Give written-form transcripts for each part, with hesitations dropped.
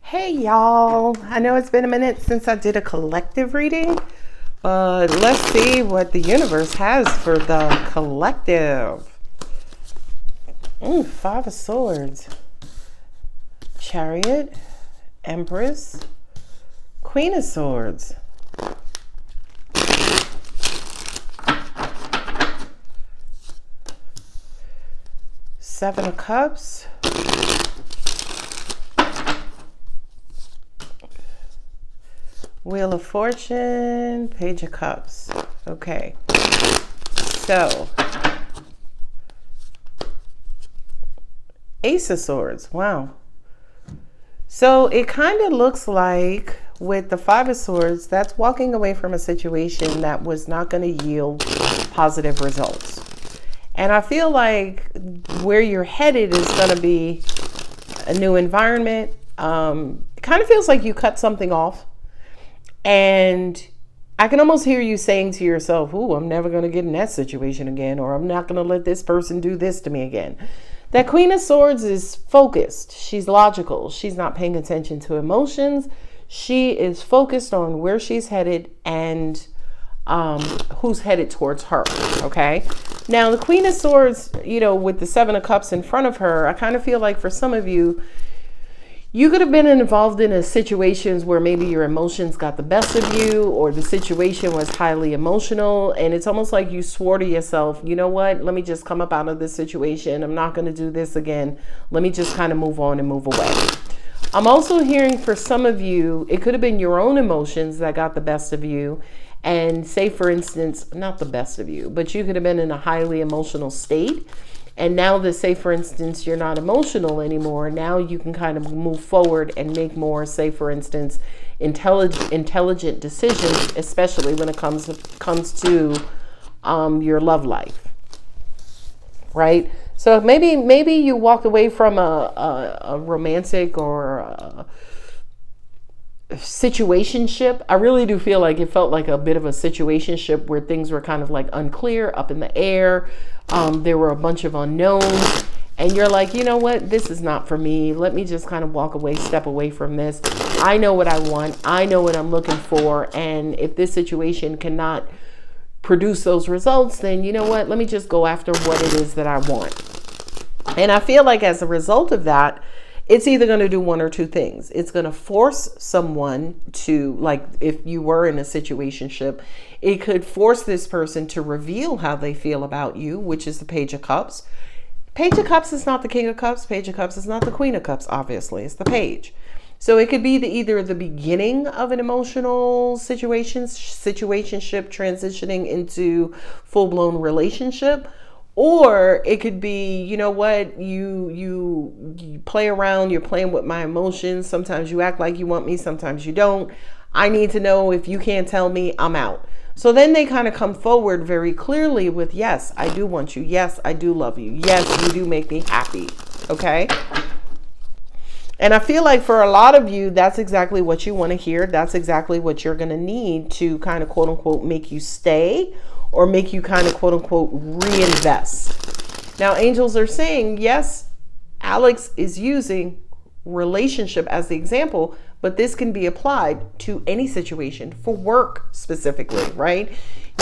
Hey y'all, I know it's been a minute since I did a collective reading, but let's see what the universe has for the collective. Five of Swords, Chariot, Empress, Queen of Swords. Seven of Cups. Wheel of Fortune, Page of Cups. Okay, so Ace of Swords. Wow. So it kind of looks like with the Five of Swords, that's walking away from a situation that was not going to yield positive results. And I feel like where you're headed is going to be a new environment. It kind of feels like you cut something off. And I can almost hear you saying to yourself, "Ooh, I'm never going to get in that situation again," or "I'm not going to let this person do this to me again." That Queen of Swords is focused. She's logical. She's not paying attention to emotions. She is focused on where she's headed and who's headed towards her. Okay. Now, the Queen of Swords, with the Seven of Cups in front of her, I kind of feel like for some of you, you could have been involved in a situations where maybe your emotions got the best of you, or the situation was highly emotional, and it's almost like you swore to yourself, you know what, let me just come up out of this situation. I'm not going to do this again. Let me just kind of move on and move away. I'm also hearing for some of you, it could have been your own emotions that got the best of you. And say, for instance, not the best of you, but you could have been in a highly emotional state. And now that, say, for instance, you're not emotional anymore, now you can kind of move forward and make more, say, for instance, intelligent decisions, especially when it comes to your love life, right? So maybe you walked away from a romantic or a situationship. I really do feel like it felt like a bit of a situationship where things were kind of like unclear, up in the air. There were a bunch of unknowns, and you're like, you know what, this is not for me. Let me just kind of walk away, step away from this. I know what I want. I know what I'm looking for. And if this situation cannot produce those results, then you know what, let me just go after what it is that I want. And I feel like as a result of that, it's either going to do one or two things. It's going to force someone to, like if you were in a situationship, it could force this person to reveal how they feel about you, which is the Page of Cups. Page of Cups is not the King of Cups. Page of Cups is not the Queen of Cups, obviously. It's the Page. So it could be either the beginning of an emotional situationship transitioning into full-blown relationship. Or it could be, you know what, you play around, you're playing with my emotions. Sometimes you act like you want me, sometimes you don't. I need to know. If you can't tell me, I'm out. So then they kind of come forward very clearly with, yes, I do want you. Yes, I do love you. Yes, you do make me happy. Okay. And I feel like for a lot of you, that's exactly what you want to hear. That's exactly what you're going to need to kind of quote unquote make you stay, or make you kind of quote unquote reinvest. Now, angels are saying, yes, Alex is using relationship as the example, but this can be applied to any situation, for work specifically, right?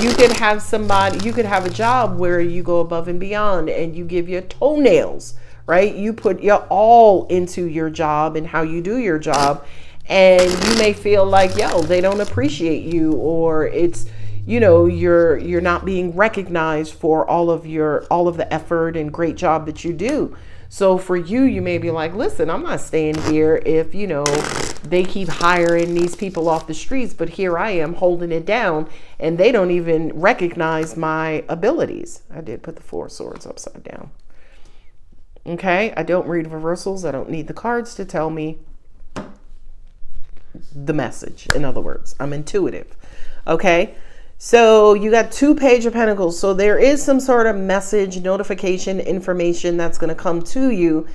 You could have a job where you go above and beyond and you give your toenails, right? You put your all into your job and how you do your job. And you may feel like, they don't appreciate you, or it's, you're not being recognized for all of the effort and great job that you do. So for you, you may be like, listen, I'm not staying here if, they keep hiring these people off the streets, but here I am holding it down and they don't even recognize my abilities. I did put the Four of Swords upside down. Okay. I don't read reversals. I don't need the cards to tell me the message. In other words, I'm intuitive. Okay. So you got two Page of Pentacles. So there is some sort of message, notification, information that's going to come to you.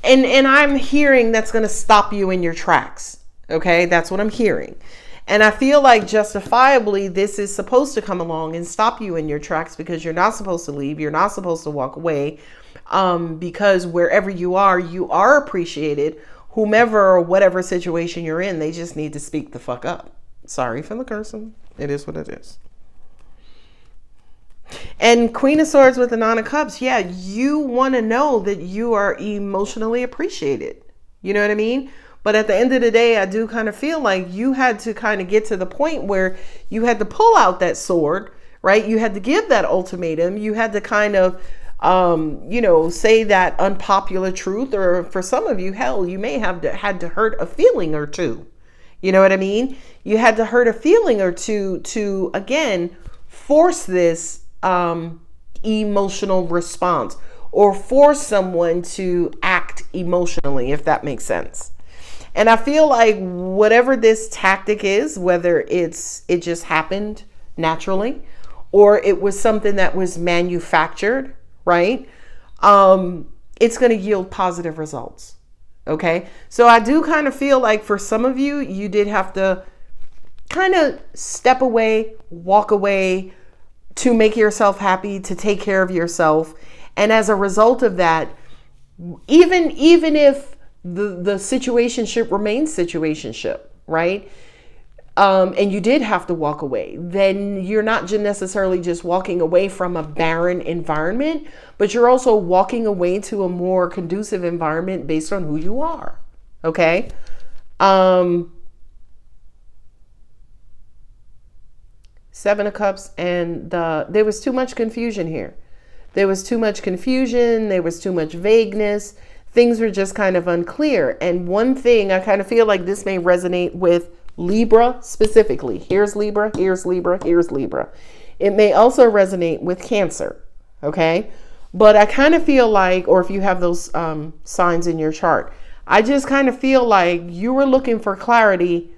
And I'm hearing that's going to stop you in your tracks. Okay. That's what I'm hearing. And I feel like justifiably, this is supposed to come along and stop you in your tracks, because you're not supposed to leave. You're not supposed to walk away, because wherever you are appreciated. whomever or whatever situation you're in, they just need to speak the fuck up. Sorry for the cursing. It is what it is. And Queen of Swords with the Nine of Cups. Yeah, you want to know that you are emotionally appreciated. You know what I mean? But at the end of the day, I do kind of feel like you had to kind of get to the point where you had to pull out that sword, right? You had to give that ultimatum. You had to kind of, say that unpopular truth, or for some of you, hell, you may have had to hurt a feeling or two. You know what I mean? You had to hurt a feeling or two to, again, force this emotional response, or force someone to act emotionally, if that makes sense. And I feel like whatever this tactic is, whether it just happened naturally, or it was something that was manufactured, right? It's going to yield positive results. Okay. So I do kind of feel like for some of you, you did have to kind of step away, walk away to make yourself happy, to take care of yourself. And as a result of that, even if the situationship remains situationship, right? And you did have to walk away, then you're not necessarily just walking away from a barren environment, but you're also walking away to a more conducive environment based on who you are. Okay. Seven of Cups, and there was too much confusion here. There was too much confusion. There was too much vagueness. Things were just kind of unclear. And one thing I kind of feel like this may resonate with Libra specifically. Here's Libra, here's Libra, here's Libra. It may also resonate with Cancer. Okay. But I kind of feel like, or if you have those signs in your chart, I just kind of feel like you were looking for clarity,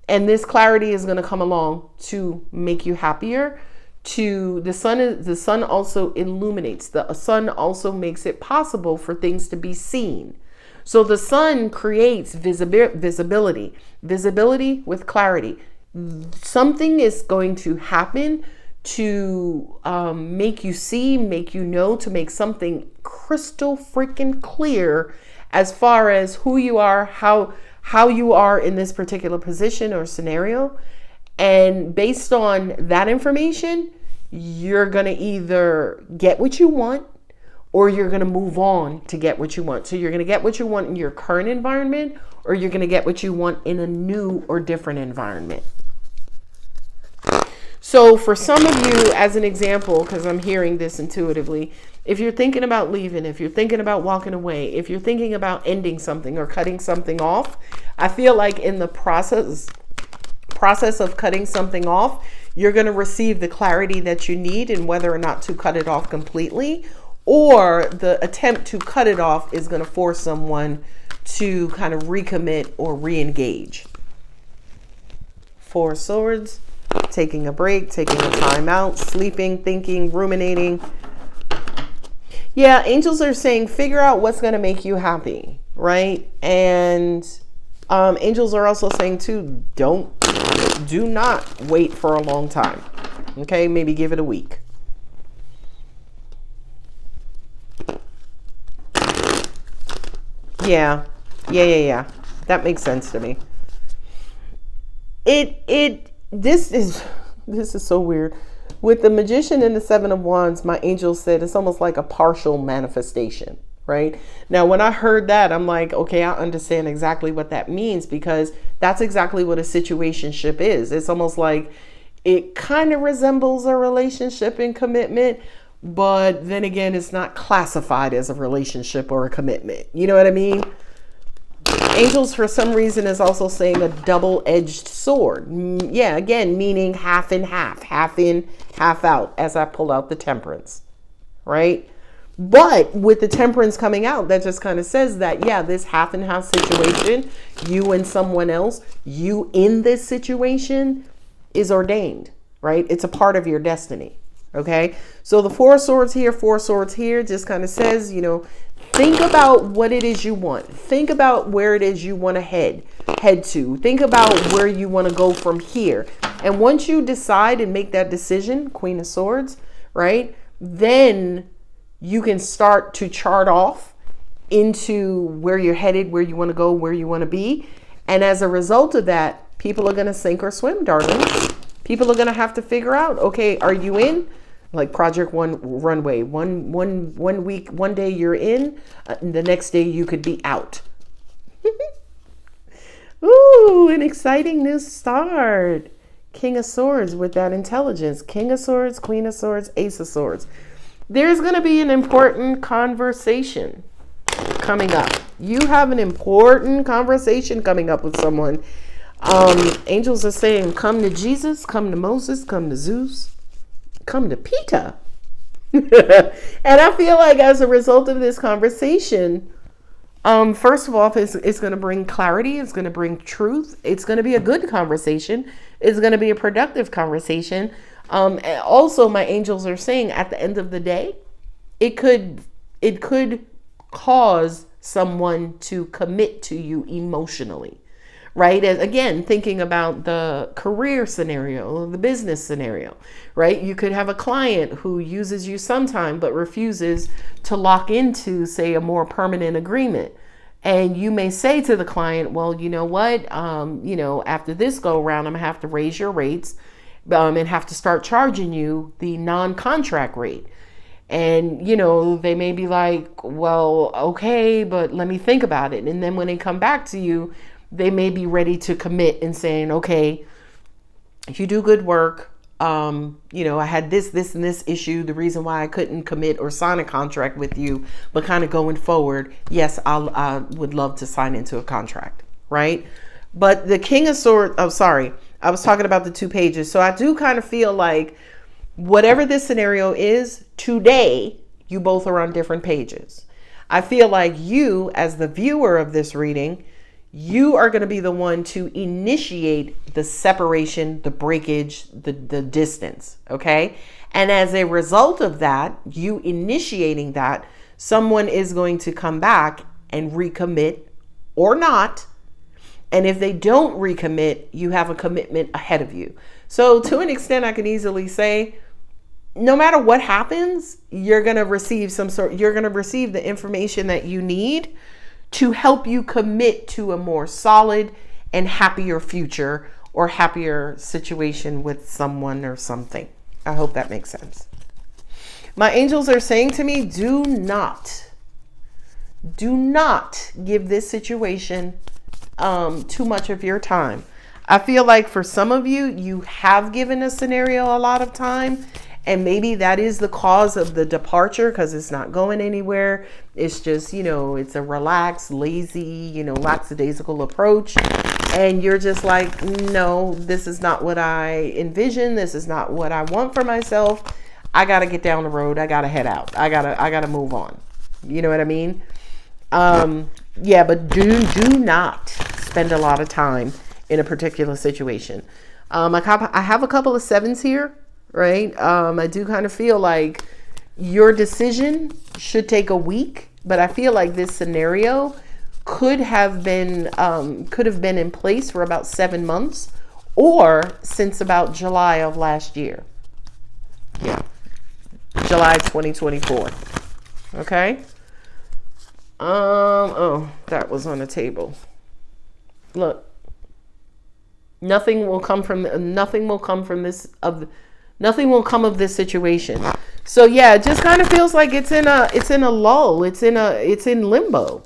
and this clarity is going to come along to make you happier. The sun also illuminates. The sun also makes it possible for things to be seen. So the sun creates visibility with clarity. Something is going to happen to make you see, make you know, to make something crystal freaking clear as far as who you are, how you are in this particular position or scenario. And based on that information, you're going to either get what you want, or you're going to move on to get what you want. So you're going to get what you want in your current environment, or you're going to get what you want in a new or different environment. So for some of you, as an example, because I'm hearing this intuitively, if you're thinking about leaving, if you're thinking about walking away, if you're thinking about ending something or cutting something off, I feel like in the process of cutting something off, you're going to receive the clarity that you need in whether or not to cut it off completely, or the attempt to cut it off is going to force someone to kind of recommit or re-engage. Four of Swords, taking a break, taking a time out, sleeping, thinking, ruminating. Yeah, angels are saying figure out what's going to make you happy, right? And angels are also saying too, do not wait for a long time. Okay, maybe give it a week. Yeah. That makes sense to me. This is so weird. With the Magician and the Seven of Wands, my angel said it's almost like a partial manifestation, right? Now, when I heard that, I'm like, okay, I understand exactly what that means, because that's exactly what a situationship is. It's almost like it kind of resembles a relationship and commitment, but then again, it's not classified as a relationship or a commitment. You know what I mean? Angels, for some reason, is also saying a double-edged sword. Yeah, again, meaning half and half in, half out, as I pull out the Temperance, right? But with the Temperance coming out, that just kind of says that, yeah, this half and half situation, you and someone else, you in this situation is ordained, right? It's a part of your destiny, okay? So the Four Swords here just kind of says, think about what it is you want. Think about where it is you want to head to. Think about where you want to go from here. And once you decide and make that decision, Queen of Swords, right? Then you can start to chart off into where you're headed, where you want to go, where you want to be. And as a result of that, people are going to sink or swim, darling. People are going to have to figure out, okay, are you in? Like Project One Runway. One week, one day you're in, the next day you could be out. Ooh, an exciting new start. King of Swords with that intelligence. King of Swords, Queen of Swords, Ace of Swords. There's going to be an important conversation coming up. You have an important conversation coming up with someone. Angels are saying, come to Jesus, come to Moses, come to Zeus, come to Peter. And I feel like as a result of this conversation, first of all, it's going to bring clarity. It's going to bring truth. It's going to be a good conversation. It's going to be a productive conversation. And also, my angels are saying at the end of the day, it could cause someone to commit to you emotionally, right? As, again, thinking about the career scenario or the business scenario, right? You could have a client who uses you sometime but refuses to lock into, say, a more permanent agreement. And you may say to the client, well, you know what, after this go around, I'm gonna have to raise your rates and have to start charging you the non-contract rate. And, they may be like, well, okay, but let me think about it. And then when they come back to you, they may be ready to commit and saying, okay, if you do good work, I had this, and this issue. The reason why I couldn't commit or sign a contract with you, but kind of going forward, yes, I would love to sign into a contract, right? But the King of Swords, I was talking about the 2 pages. So I do kind of feel like whatever this scenario is, today, you both are on different pages. I feel like you, as the viewer of this reading, you are going to be the one to initiate the separation, the breakage, the distance, okay? And as a result of that, you initiating that, someone is going to come back and recommit or not. And if they don't recommit, you have a commitment ahead of you. So to an extent, I can easily say, no matter what happens, you're going to receive the information that you need to help you commit to a more solid and happier future or happier situation with someone or something. I hope that makes sense. My angels are saying to me, do not give this situation too much of your time. I feel like for some of you, you have given a scenario a lot of time. And maybe that is the cause of the departure because it's not going anywhere. It's just, it's a relaxed, lazy, lackadaisical approach. And you're just like, no, this is not what I envision. This is not what I want for myself. I got to get down the road. I got to head out. I got to move on. You know what I mean? Yeah, but do not spend a lot of time in a particular situation. I have a couple of 7s here. Right? I do kind of feel like your decision should take a week, but I feel like this scenario could have been in place for about 7 months or since about July of last year. Yeah. July 2024. Okay. Oh, that was on the table. Look. Nothing will come of this situation. So yeah, it just kind of feels like it's in a lull. It's in limbo.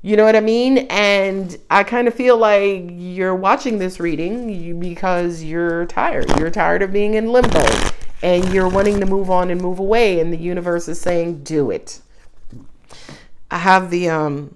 You know what I mean? And I kind of feel like you're watching this reading because you're tired. You're tired of being in limbo and you're wanting to move on and move away. And the universe is saying, do it. I have the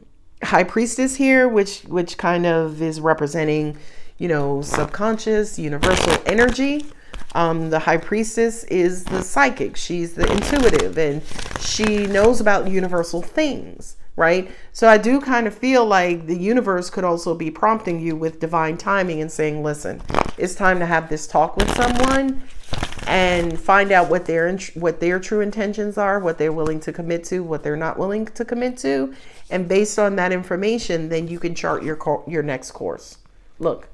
High Priestess here, which kind of is representing, subconscious, universal energy. The High Priestess is the psychic. She's the intuitive and she knows about universal things, right? So I do kind of feel like the universe could also be prompting you with divine timing and saying, listen, it's time to have this talk with someone and find out what their true intentions are, what they're willing to commit to, what they're not willing to commit to. And based on that information, then you can chart your next course. Look,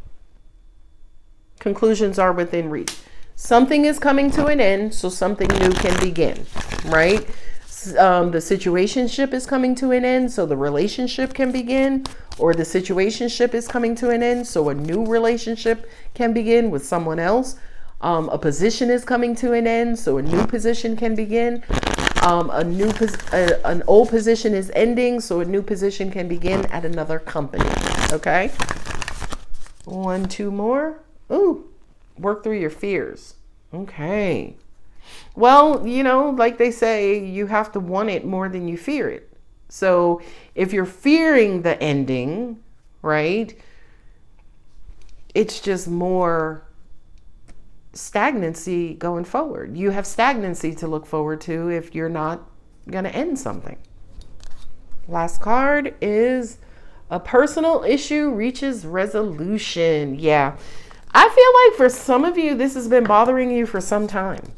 conclusions are within reach. Something is coming to an end, so something new can begin, right? The situationship is coming to an end, so the relationship can begin, or the situationship is coming to an end, so a new relationship can begin with someone else. A position is coming to an end, so a new position can begin. An old position is ending, so a new position can begin at another company. Okay. 1, 2 more. Ooh, work through your fears. Okay. Well, like they say, you have to want it more than you fear it. So if you're fearing the ending, right, it's just more stagnancy going forward. You have stagnancy to look forward to if you're not going to end something. Last card is a personal issue reaches resolution. Yeah. I feel like for some of you, this has been bothering you for some time.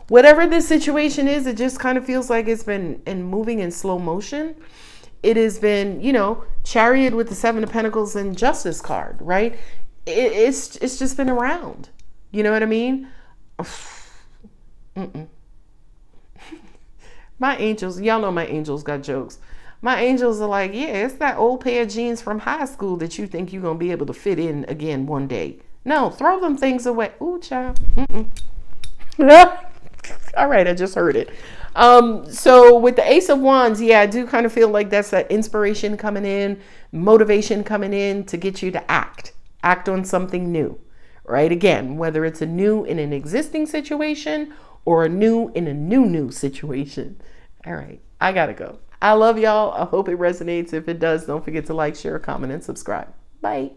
Whatever this situation is, it just kind of feels like it's been moving in slow motion. It has been, Chariot with the 7 of Pentacles and Justice card, right? It's just been around. You know what I mean? My angels, y'all know my angels got jokes. My angels are like, yeah, it's that old pair of jeans from high school that you think you're going to be able to fit in again one day. No, throw them things away. Ooh, child. All right, I just heard it. So with the Ace of Wands, yeah, I do kind of feel like that's that inspiration coming in, motivation coming in to get you to act on something new, right? Again, whether it's a new in an existing situation or a new in a new situation. All right, I gotta go. I love y'all. I hope it resonates. If it does, don't forget to like, share, comment, and subscribe. Bye.